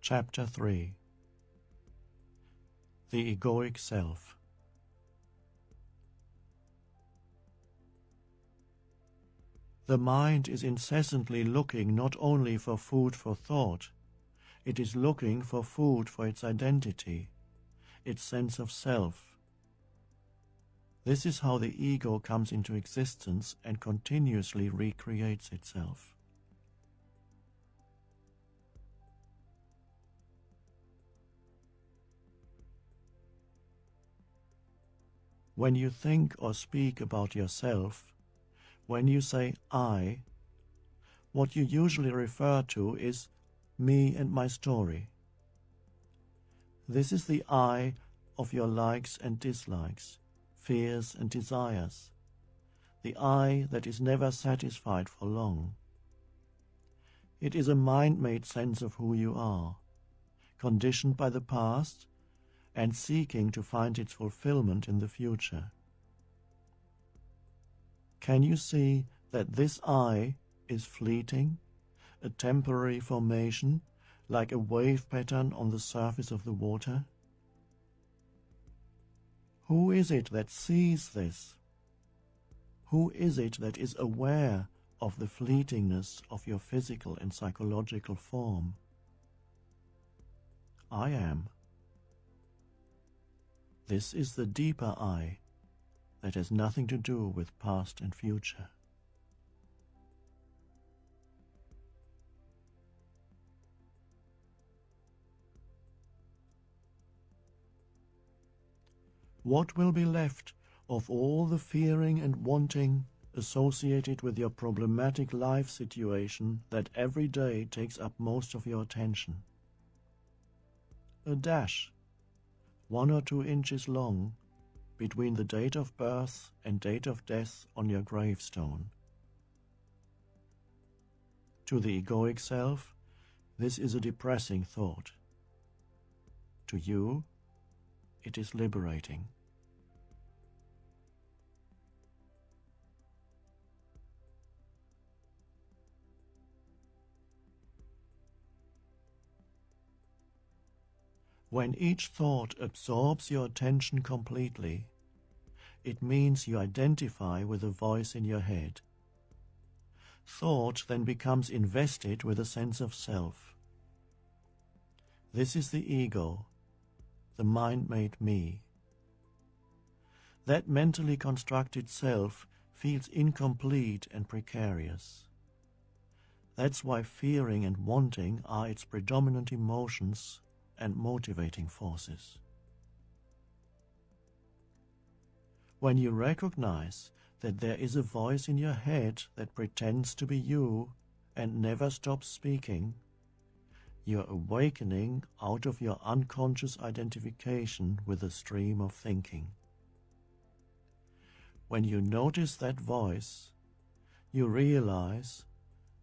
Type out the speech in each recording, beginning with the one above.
Chapter 3. The Egoic Self. The mind is incessantly looking not only for food for thought, it is looking for food for its identity, its sense of self. This is how the ego comes into existence and continuously recreates itself. When you think or speak about yourself, when you say I, what you usually refer to is me and my story. This is the I of your likes and dislikes, fears and desires, the I that is never satisfied for long. It is a mind-made sense of who you are, conditioned by the past and seeking to find its fulfillment in the future. Can you see that this I is fleeting, a temporary formation, like a wave pattern on the surface of the water? Who is it that sees this? Who is it that is aware of the fleetingness of your physical and psychological form? I am. This is the deeper I that has nothing to do with past and future. What will be left of all the fearing and wanting associated with your problematic life situation that every day takes up most of your attention? A dash, 1 or 2 inches long, between the date of birth and date of death on your gravestone. To the egoic self, this is a depressing thought. To you, it is liberating. When each thought absorbs your attention completely, it means you identify with a voice in your head. Thought then becomes invested with a sense of self. This is the ego, the mind-made me. That mentally constructed self feels incomplete and precarious. That's why fearing and wanting are its predominant emotions and motivating forces. When you recognize that there is a voice in your head that pretends to be you and never stops speaking, you're awakening out of your unconscious identification with the stream of thinking. When you notice that voice, you realize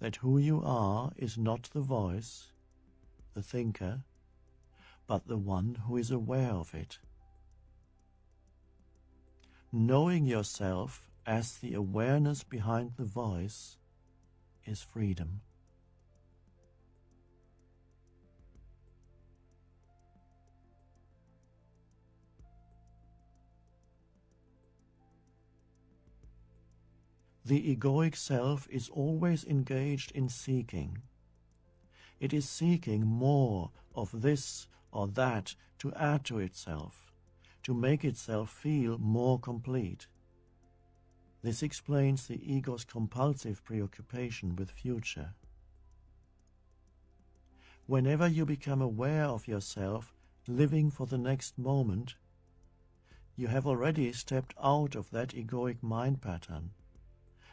that who you are is not the voice, the thinker, but the one who is aware of it. Knowing yourself as the awareness behind the voice is freedom. The egoic self is always engaged in seeking. It is seeking more of this or that to add to itself, to make itself feel more complete. This explains the ego's compulsive preoccupation with future. Whenever you become aware of yourself living for the next moment, you have already stepped out of that egoic mind pattern,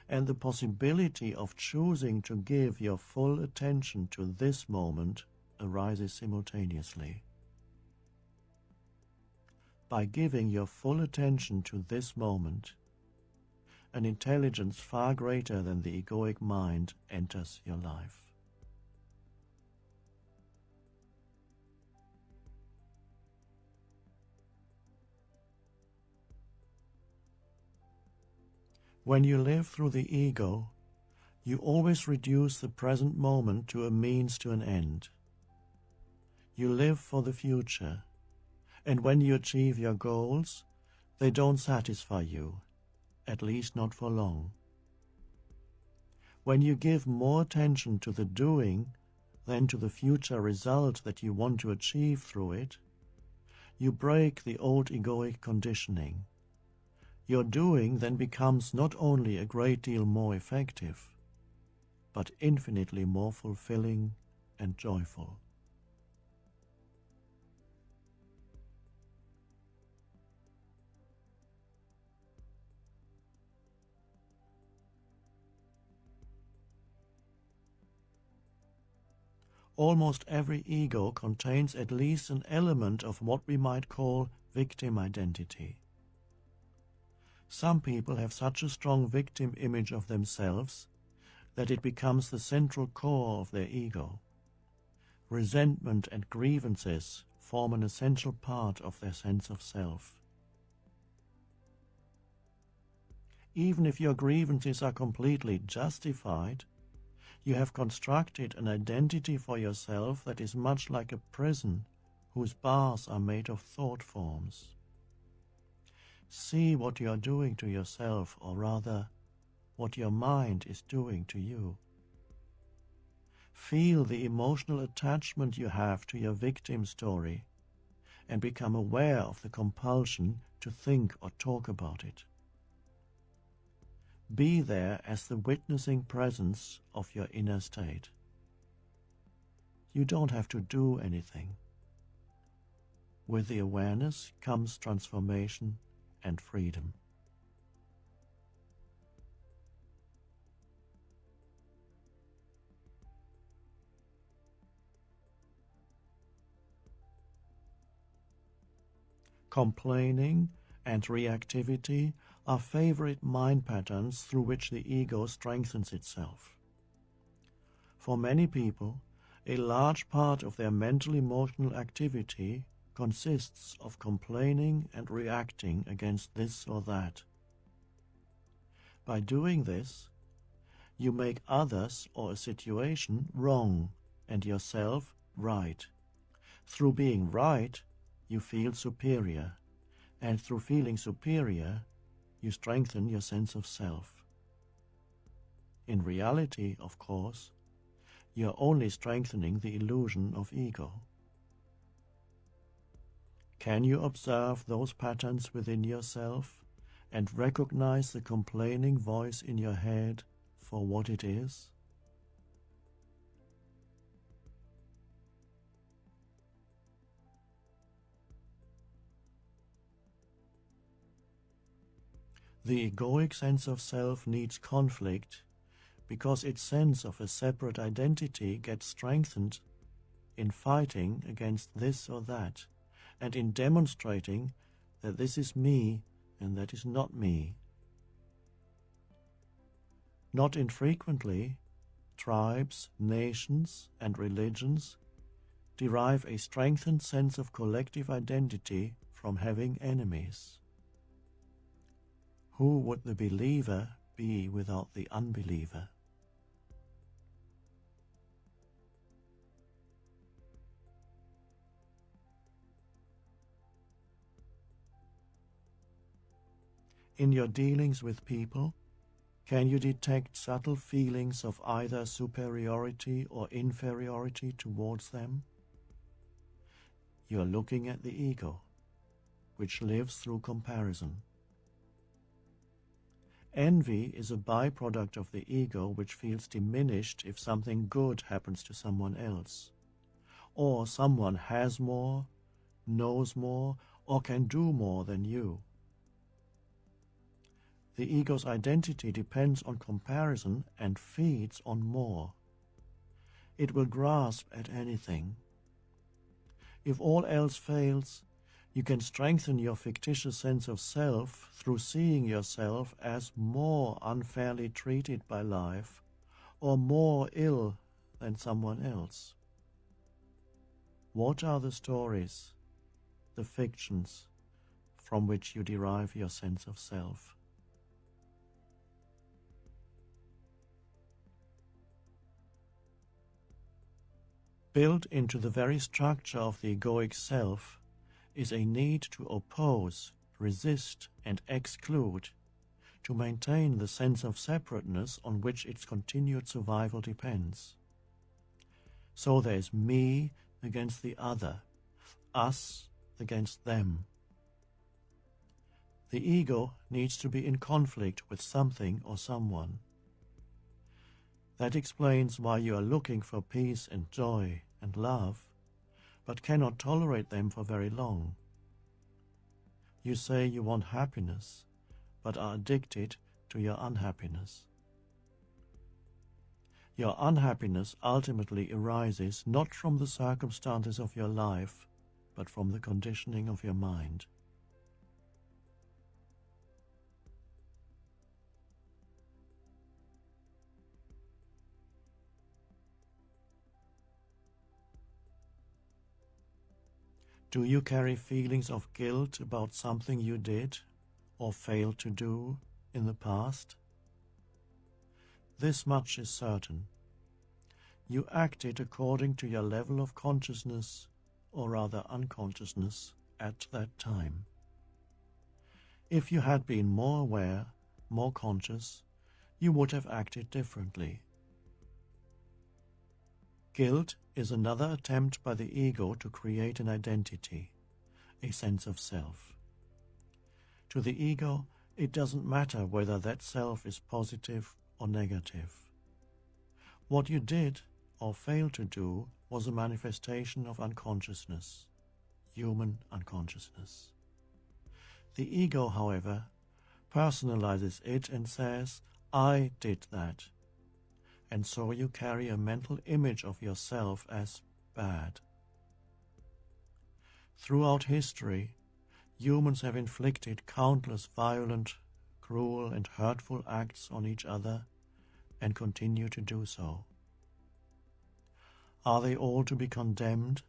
and the possibility of choosing to give your full attention to this moment arises simultaneously. By giving your full attention to this moment, an intelligence far greater than the egoic mind enters your life. When you live through the ego, you always reduce the present moment to a means to an end. You live for the future, and when you achieve your goals, they don't satisfy you, at least not for long. When you give more attention to the doing than to the future result that you want to achieve through it, you break the old egoic conditioning. Your doing then becomes not only a great deal more effective, but infinitely more fulfilling and joyful. Almost every ego contains at least an element of what we might call victim identity. Some people have such a strong victim image of themselves that it becomes the central core of their ego. Resentment and grievances form an essential part of their sense of self. Even if your grievances are completely justified, you have constructed an identity for yourself that is much like a prison whose bars are made of thought forms. See what you are doing to yourself, or rather, what your mind is doing to you. Feel the emotional attachment you have to your victim story and become aware of the compulsion to think or talk about it. Be there as the witnessing presence of your inner state. You don't have to do anything. With the awareness comes transformation and freedom. Complaining and reactivity are favorite mind patterns through which the ego strengthens itself. For many people, a large part of their mental-emotional activity consists of complaining and reacting against this or that. By doing this, you make others or a situation wrong and yourself right. Through being right, you feel superior, and through feeling superior, you strengthen your sense of self. In reality, of course, you are only strengthening the illusion of ego. Can you observe those patterns within yourself and recognize the complaining voice in your head for what it is? The egoic sense of self needs conflict because its sense of a separate identity gets strengthened in fighting against this or that, and in demonstrating that this is me and that is not me. Not infrequently, tribes, nations, and religions derive a strengthened sense of collective identity from having enemies. Who would the believer be without the unbeliever? In your dealings with people, can you detect subtle feelings of either superiority or inferiority towards them? You are looking at the ego, which lives through comparison. Envy is a byproduct of the ego which feels diminished if something good happens to someone else, or someone has more, knows more, or can do more than you. The ego's identity depends on comparison and feeds on more. It will grasp at anything. If all else fails, you can strengthen your fictitious sense of self through seeing yourself as more unfairly treated by life or more ill than someone else. What are the stories, the fictions, from which you derive your sense of self? Built into the very structure of the egoic self is a need to oppose, resist, and exclude, to maintain the sense of separateness on which its continued survival depends. So there is me against the other, us against them. The ego needs to be in conflict with something or someone. That explains why you are looking for peace and joy and love, but cannot tolerate them for very long. You say you want happiness, but are addicted to your unhappiness. Your unhappiness ultimately arises not from the circumstances of your life, but from the conditioning of your mind. Do you carry feelings of guilt about something you did or failed to do in the past? This much is certain. You acted according to your level of consciousness, or rather unconsciousness, at that time. If you had been more aware, more conscious, you would have acted differently. Guilt is another attempt by the ego to create an identity, a sense of self. To the ego, it doesn't matter whether that self is positive or negative. What you did or failed to do was a manifestation of unconsciousness, human unconsciousness. The ego, however, personalizes it and says, I did that. And so you carry a mental image of yourself as bad. Throughout history, humans have inflicted countless violent, cruel, and hurtful acts on each other and continue to do so. Are they all to be condemned?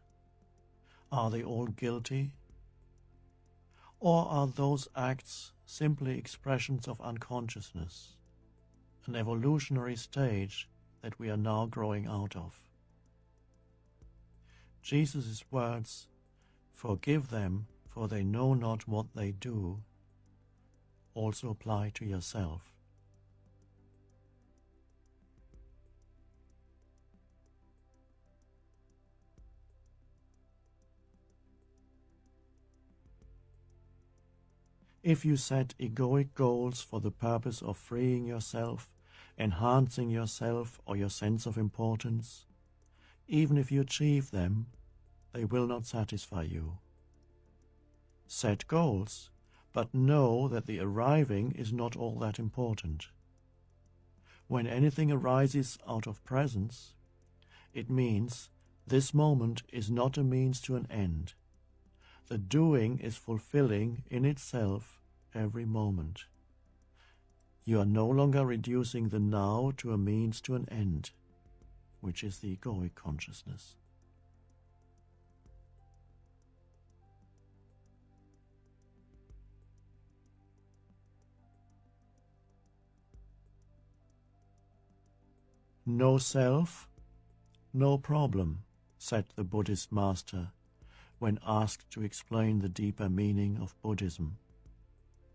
Are they all guilty? Or are those acts simply expressions of unconsciousness, an evolutionary stage that we are now growing out of? Jesus' words, "Forgive them, for they know not what they do," also apply to yourself. If you set egoic goals for the purpose of freeing yourself, enhancing yourself or your sense of importance, even if you achieve them, they will not satisfy you. Set goals, but know that the arriving is not all that important. When anything arises out of presence, it means this moment is not a means to an end. The doing is fulfilling in itself every moment. You are no longer reducing the now to a means to an end, which is the egoic consciousness. No self, no problem, said the Buddhist master when asked to explain the deeper meaning of Buddhism.